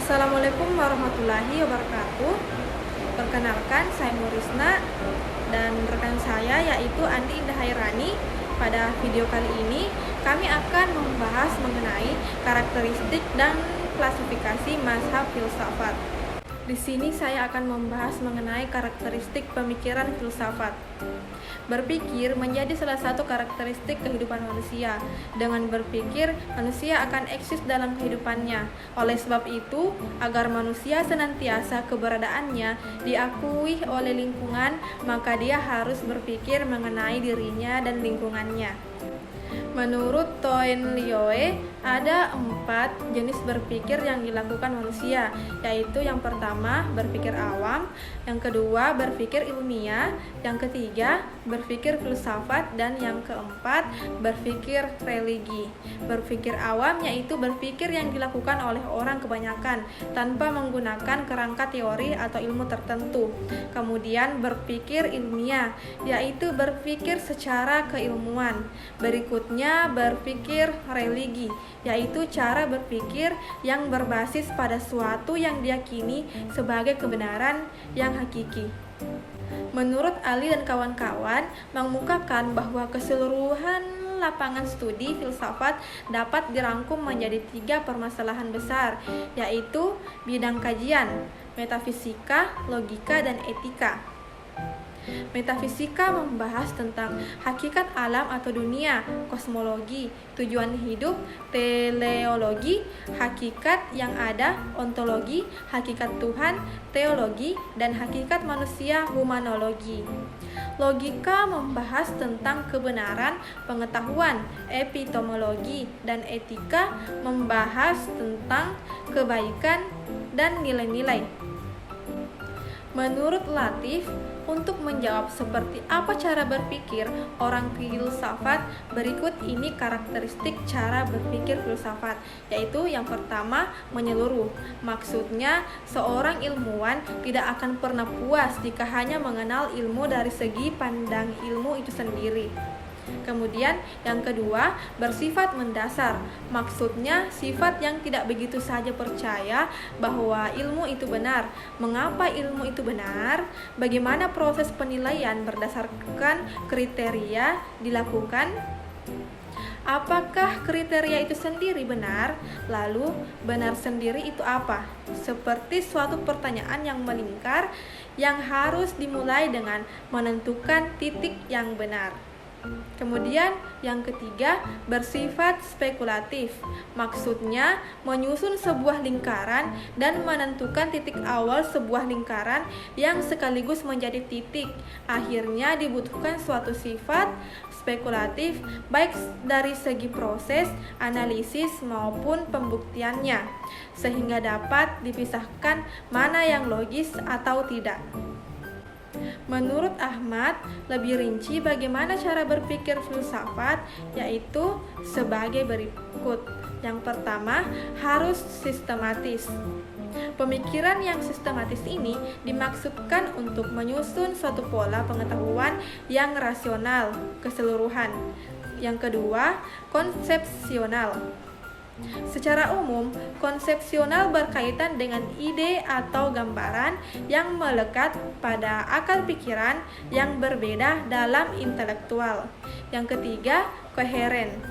Assalamualaikum warahmatullahi wabarakatuh. Perkenalkan, saya Murisna dan rekan saya yaitu Andi Indah Hairani. Pada video kali ini kami akan membahas mengenai karakteristik dan klasifikasi mazhab filsafat. Di sini saya akan membahas mengenai karakteristik pemikiran filsafat. Berpikir menjadi salah satu karakteristik kehidupan manusia. Dengan berpikir, manusia akan eksis dalam kehidupannya. Oleh sebab itu, agar manusia senantiasa keberadaannya diakui oleh lingkungan, maka dia harus berpikir mengenai dirinya dan lingkungannya. Menurut Toynbee, ada 4 jenis berpikir yang dilakukan manusia, yaitu yang pertama, berpikir awam, yang kedua, berpikir ilmiah, yang ketiga, berpikir filsafat, dan yang keempat, berpikir religi. Berpikir awam yaitu berpikir yang dilakukan oleh orang kebanyakan tanpa menggunakan kerangka teori atau ilmu tertentu. Kemudian berpikir ilmiah, yaitu berpikir secara keilmuan. Berikutnya berpikir religi, yaitu cara berpikir yang berbasis pada suatu yang diyakini sebagai kebenaran yang hakiki. Menurut Ali dan kawan-kawan, mengemukakan bahwa keseluruhan lapangan studi filsafat dapat dirangkum menjadi 3 permasalahan besar, yaitu bidang kajian, metafisika, logika, dan etika. Metafisika membahas tentang hakikat alam atau dunia, kosmologi, tujuan hidup, teleologi, hakikat yang ada, ontologi, hakikat Tuhan, teologi, dan hakikat manusia, humanologi. Logika membahas tentang kebenaran, pengetahuan, epistemologi, dan etika membahas tentang kebaikan dan nilai-nilai. Menurut Latif, untuk menjawab seperti apa cara berpikir orang filsafat, berikut ini karakteristik cara berpikir filsafat, yaitu yang pertama, menyeluruh. Maksudnya, seorang ilmuwan tidak akan pernah puas jika hanya mengenal ilmu dari segi pandang ilmu itu sendiri. Kemudian yang kedua, bersifat mendasar. Maksudnya sifat yang tidak begitu saja percaya bahwa ilmu itu benar. Mengapa ilmu itu benar? Bagaimana proses penilaian berdasarkan kriteria dilakukan? Apakah kriteria itu sendiri benar? Lalu, benar sendiri itu apa? Seperti suatu pertanyaan yang melingkar yang harus dimulai dengan menentukan titik yang benar. Kemudian yang ketiga, bersifat spekulatif. Maksudnya menyusun sebuah lingkaran dan menentukan titik awal sebuah lingkaran yang sekaligus menjadi titik. Akhirnya dibutuhkan suatu sifat spekulatif baik dari segi proses, analisis maupun pembuktiannya, sehingga dapat dipisahkan mana yang logis atau tidak. Menurut Ahmad, lebih rinci bagaimana cara berpikir filsafat, yaitu sebagai berikut. Yang pertama, harus sistematis. Pemikiran yang sistematis ini dimaksudkan untuk menyusun suatu pola pengetahuan yang rasional, keseluruhan. Yang kedua, konsepsional. Secara umum, konsepsional berkaitan dengan ide atau gambaran yang melekat pada akal pikiran yang berbeda dalam intelektual. Yang ketiga, koheren.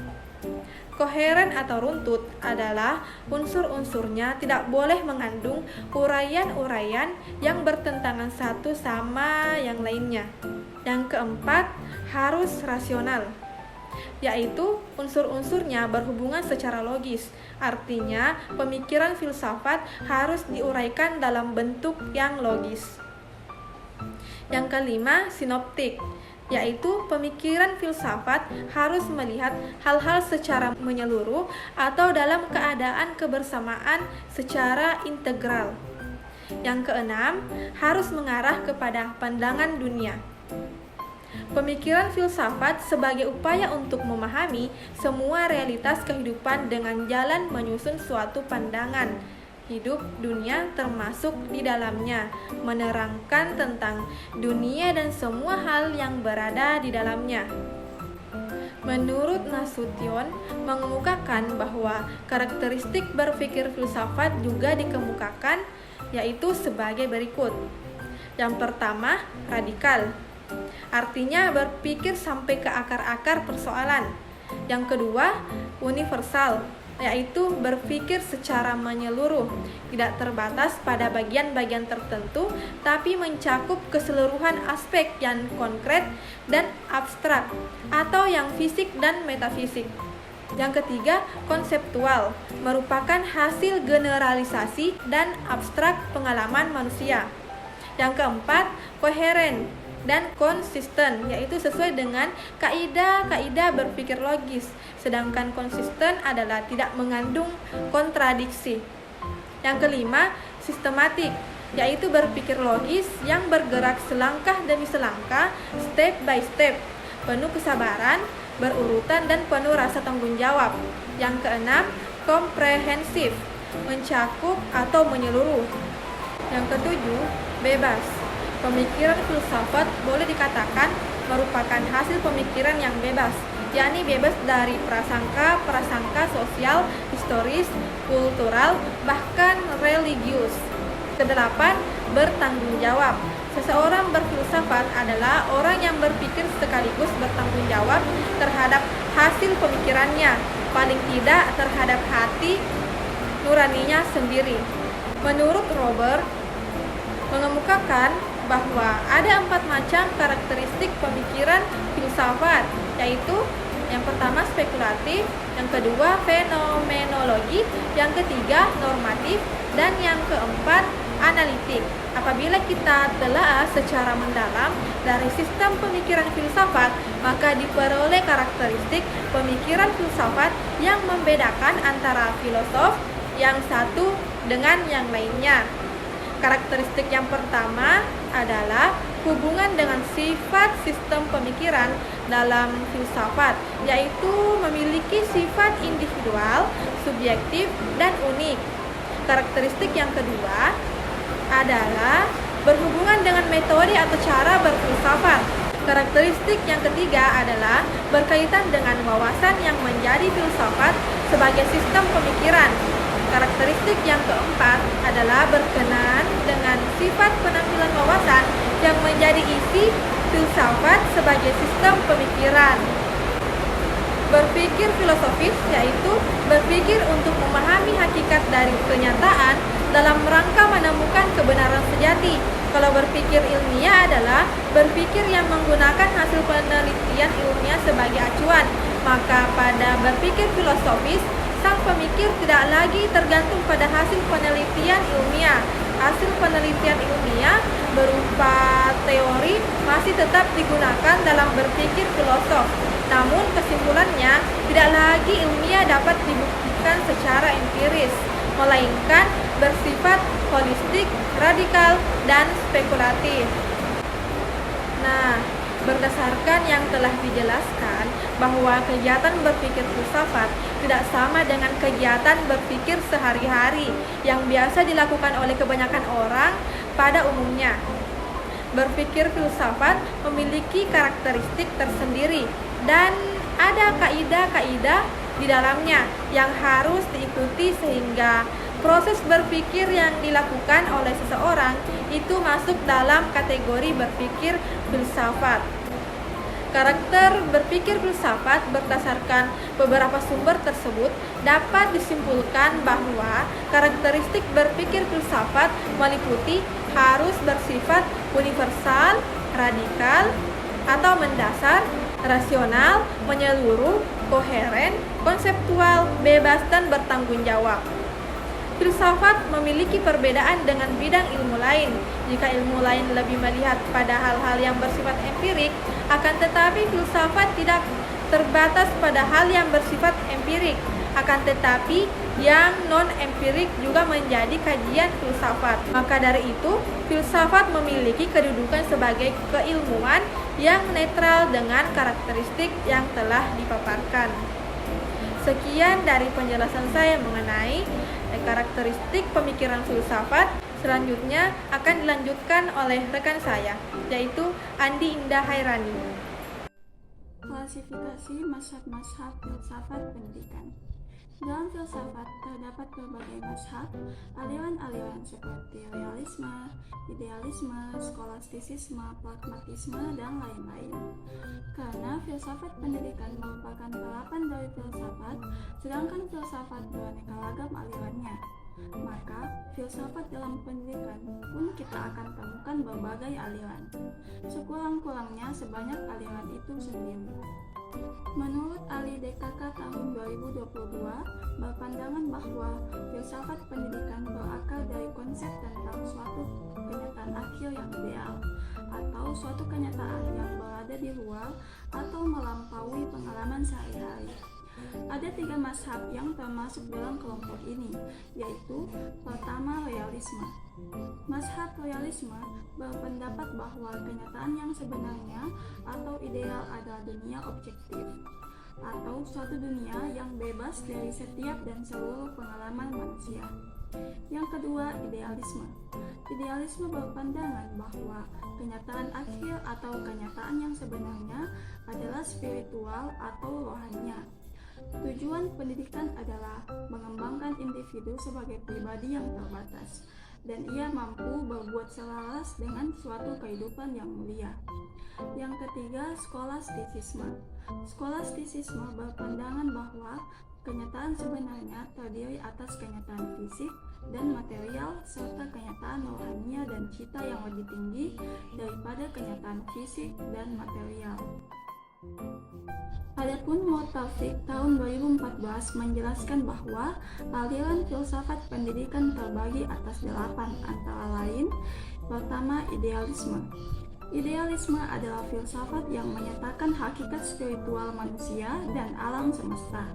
Koheren atau runtut adalah unsur-unsurnya tidak boleh mengandung uraian-uraian yang bertentangan satu sama yang lainnya. Yang keempat, harus rasional, yaitu unsur-unsurnya berhubungan secara logis. Artinya, pemikiran filsafat harus diuraikan dalam bentuk yang logis. Yang kelima, sinoptik, yaitu pemikiran filsafat harus melihat hal-hal secara menyeluruh atau dalam keadaan kebersamaan secara integral. Yang keenam, harus mengarah kepada pandangan dunia. Pemikiran filsafat sebagai upaya untuk memahami semua realitas kehidupan dengan jalan menyusun suatu pandangan hidup dunia termasuk di dalamnya, menerangkan tentang dunia dan semua hal yang berada di dalamnya. Menurut Nasution, mengemukakan bahwa karakteristik berpikir filsafat juga dikemukakan, yaitu sebagai berikut. Yang pertama, radikal. Artinya berpikir sampai ke akar-akar persoalan. Yang kedua, universal, yaitu berpikir secara menyeluruh, tidak terbatas pada bagian-bagian tertentu, tapi mencakup keseluruhan aspek yang konkret dan abstrak, atau yang fisik dan metafisik. Yang ketiga, konseptual, merupakan hasil generalisasi dan abstrak pengalaman manusia. Yang keempat, koheren dan konsisten, yaitu sesuai dengan kaidah-kaidah berpikir logis, sedangkan konsisten adalah tidak mengandung kontradiksi. Yang kelima, sistematik, yaitu berpikir logis yang bergerak selangkah demi selangkah, step by step, penuh kesabaran, berurutan dan penuh rasa tanggung jawab. Yang keenam, komprehensif, mencakup atau menyeluruh. Yang ketujuh, bebas. Pemikiran filsafat boleh dikatakan merupakan hasil pemikiran yang bebas, yakni bebas dari prasangka sosial, historis, kultural, bahkan religius. Kedelapan, bertanggung jawab. Seseorang berfilsafat adalah orang yang berpikir sekaligus bertanggung jawab terhadap hasil pemikirannya, paling tidak terhadap hati nuraninya sendiri. Menurut Robert, mengemukakan bahwa ada 4 macam karakteristik pemikiran filsafat, yaitu yang pertama spekulatif, yang kedua fenomenologi, yang ketiga normatif, dan yang keempat analitik. Apabila kita telah secara mendalam dari sistem pemikiran filsafat, maka diperoleh karakteristik pemikiran filsafat yang membedakan antara filosof yang satu dengan yang lainnya. Karakteristik yang pertama adalah hubungan dengan sifat sistem pemikiran dalam filsafat, yaitu memiliki sifat individual, subjektif, dan unik. Karakteristik yang kedua adalah berhubungan dengan metode atau cara berfilsafat. Karakteristik yang ketiga adalah berkaitan dengan wawasan yang menjadi filsafat sebagai sistem pemikiran. Karakteristik yang keempat adalah berkenaan dengan sifat penampilan wawasan yang menjadi isi filsafat sebagai sistem pemikiran. Berpikir filosofis yaitu berpikir untuk memahami hakikat dari kenyataan dalam rangka menemukan kebenaran sejati. Kalau berpikir ilmiah adalah berpikir yang menggunakan hasil penelitian ilmiah sebagai acuan. Maka pada berpikir filosofis, sang pemikir tidak lagi tergantung pada hasil penelitian ilmiah. Hasil penelitian ilmiah berupa teori masih tetap digunakan dalam berpikir filosof. Namun kesimpulannya tidak lagi ilmiah dapat dibuktikan secara empiris, melainkan bersifat holistik, radikal, dan spekulatif. Nah, berdasarkan yang telah dijelaskan bahwa kegiatan berpikir filsafat tidak sama dengan kegiatan berpikir sehari-hari yang biasa dilakukan oleh kebanyakan orang pada umumnya. Berpikir filsafat memiliki karakteristik tersendiri dan ada kaidah-kaidah di dalamnya yang harus diikuti sehingga proses berpikir yang dilakukan oleh seseorang itu masuk dalam kategori berpikir filsafat. Karakter berpikir filsafat berdasarkan beberapa sumber tersebut dapat disimpulkan bahwa karakteristik berpikir filsafat meliputi harus bersifat universal, radikal, atau mendasar, rasional, menyeluruh, koheren, konseptual, bebas, dan bertanggung jawab. Filsafat memiliki perbedaan dengan bidang ilmu lain. Jika ilmu lain lebih melihat pada hal-hal yang bersifat empirik, akan tetapi filsafat tidak terbatas pada hal yang bersifat empirik. Akan tetapi yang non-empirik juga menjadi kajian filsafat. Maka dari itu, filsafat memiliki kedudukan sebagai keilmuan yang netral dengan karakteristik yang telah dipaparkan. Sekian dari penjelasan saya mengenai karakteristik pemikiran filsafat. Selanjutnya akan dilanjutkan oleh rekan saya, yaitu Andi Indah Hairani. Klasifikasi mazhab-mazhab filsafat pendidikan. Dalam filsafat terdapat berbagai mazhab, aliran-aliran seperti realisme, idealisme, skolastisisme, pragmatisme, dan lain-lain. Karena filsafat pendidikan merupakan terapan dari filsafat, sedangkan filsafat beraneka ragam alirannya, maka filsafat dalam pendidikan pun kita akan temukan berbagai aliran. Sekurang-kurangnya sebanyak aliran itu sendiri. Menurut Ali DKK tahun 2022, berpandangan bahwa filsafat pendidikan berakar dari konsep tentang suatu kenyataan akhir yang ideal, atau suatu kenyataan yang berada di luar atau melampaui pengalaman sehari-hari. Ada 3 mazhab yang termasuk dalam kelompok ini, yaitu pertama, realisme. Mazhab realisme berpendapat bahwa kenyataan yang sebenarnya atau ideal adalah dunia objektif, atau suatu dunia yang bebas dari setiap dan seluruh pengalaman manusia. Yang kedua, idealisme. Idealisme berpandangan bahwa kenyataan akhir atau kenyataan yang sebenarnya adalah spiritual atau rohania. Tujuan pendidikan adalah mengembangkan individu sebagai pribadi yang terbatas, dan ia mampu berbuat selaras dengan suatu kehidupan yang mulia. Yang ketiga, skolastisisme. Skolastisisme berpandangan bahwa kenyataan sebenarnya terdiri atas kenyataan fisik dan material serta kenyataan rohania dan cita yang lebih tinggi daripada kenyataan fisik dan material. Adapun Murtafiq tahun 2014 menjelaskan bahwa aliran filsafat pendidikan terbagi atas 8, antara lain: pertama, idealisme. Idealisme adalah filsafat yang menyatakan hakikat spiritual manusia dan alam semesta.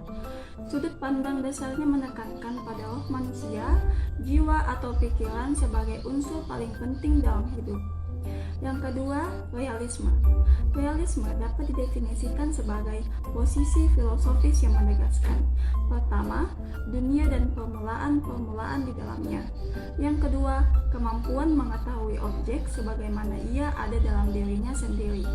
Sudut pandang dasarnya menekankan pada roh manusia, jiwa atau pikiran sebagai unsur paling penting dalam hidup. Yang kedua, realisme. Realisme dapat didefinisikan sebagai posisi filosofis yang menegaskan: pertama, dunia dan permulaan-permulaan di dalamnya. Yang kedua, kemampuan mengetahui objek sebagaimana ia ada dalam dirinya sendiri.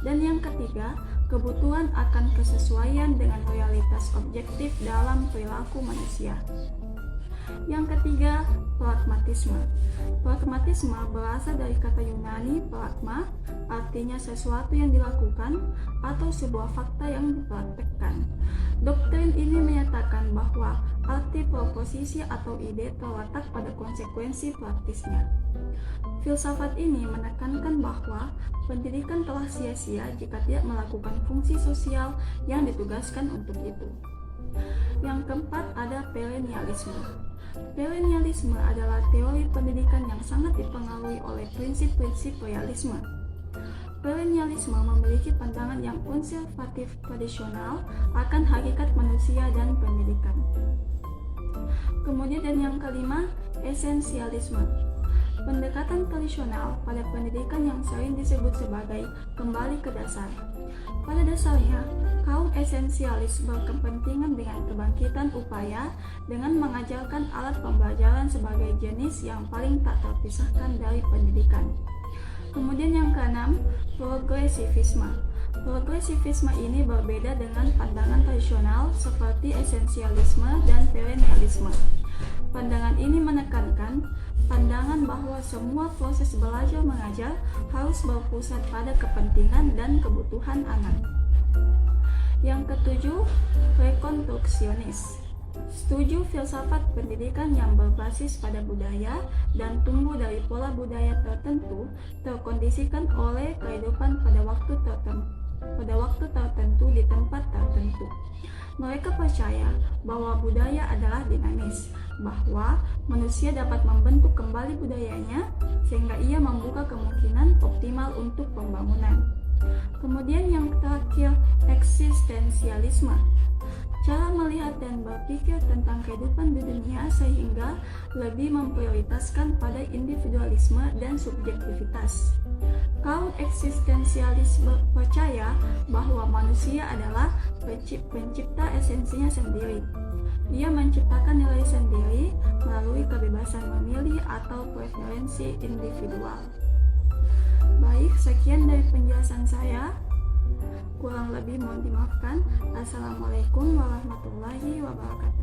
Dan yang ketiga, kebutuhan akan kesesuaian dengan realitas objektif dalam perilaku manusia. Yang ketiga, pragmatisme. Pragmatisme berasal dari kata Yunani pragma, artinya sesuatu yang dilakukan atau sebuah fakta yang dipraktekkan. Doktrin ini menyatakan bahwa arti proposisi atau ide terletak pada konsekuensi praktisnya. Filsafat ini menekankan bahwa pendidikan telah sia-sia jika tidak melakukan fungsi sosial yang ditugaskan untuk itu. Yang keempat, ada perennialisme. Perennialisme adalah teori pendidikan yang sangat dipengaruhi oleh prinsip-prinsip realisme. Perennialisme memiliki pandangan yang konservatif tradisional akan hakikat manusia dan pendidikan. Kemudian yang kelima, esensialisme. Pendekatan tradisional pada pendidikan yang sering disebut sebagai kembali ke dasar. Pada dasarnya, kaum esensialis berkepentingan dengan kebangkitan upaya dengan mengajarkan alat pembelajaran sebagai jenis yang paling tak terpisahkan dari pendidikan. Kemudian yang keenam, progresivisme. Progresivisme ini berbeda dengan pandangan tradisional seperti esensialisme dan perennialisme. Pandangan ini menekankan pandangan bahwa semua proses belajar mengajar harus berpusat pada kepentingan dan kebutuhan anak. Yang ketujuh, rekonstruksionis. Setuju filsafat pendidikan yang berbasis pada budaya dan tumbuh dari pola budaya tertentu terkondisikan oleh kehidupan pada waktu tertentu di tempat tertentu. Mereka percaya bahwa budaya adalah dinamis, bahwa manusia dapat membentuk kembali budayanya sehingga ia membuka kemungkinan optimal untuk pembangunan. Kemudian yang terakhir, eksistensialisme. Cara melihat dan berpikir tentang kehidupan di dunia sehingga lebih memprioritaskan pada individualisme dan subjektivitas. Kaum eksistensialis percaya bahwa manusia adalah pencipta esensinya sendiri. Ia menciptakan nilai sendiri melalui kebebasan memilih atau preferensi individual. Baik, sekian dari penjelasan saya. Kurang lebih mohon dimaafkan. Assalamualaikum warahmatullahi wabarakatuh.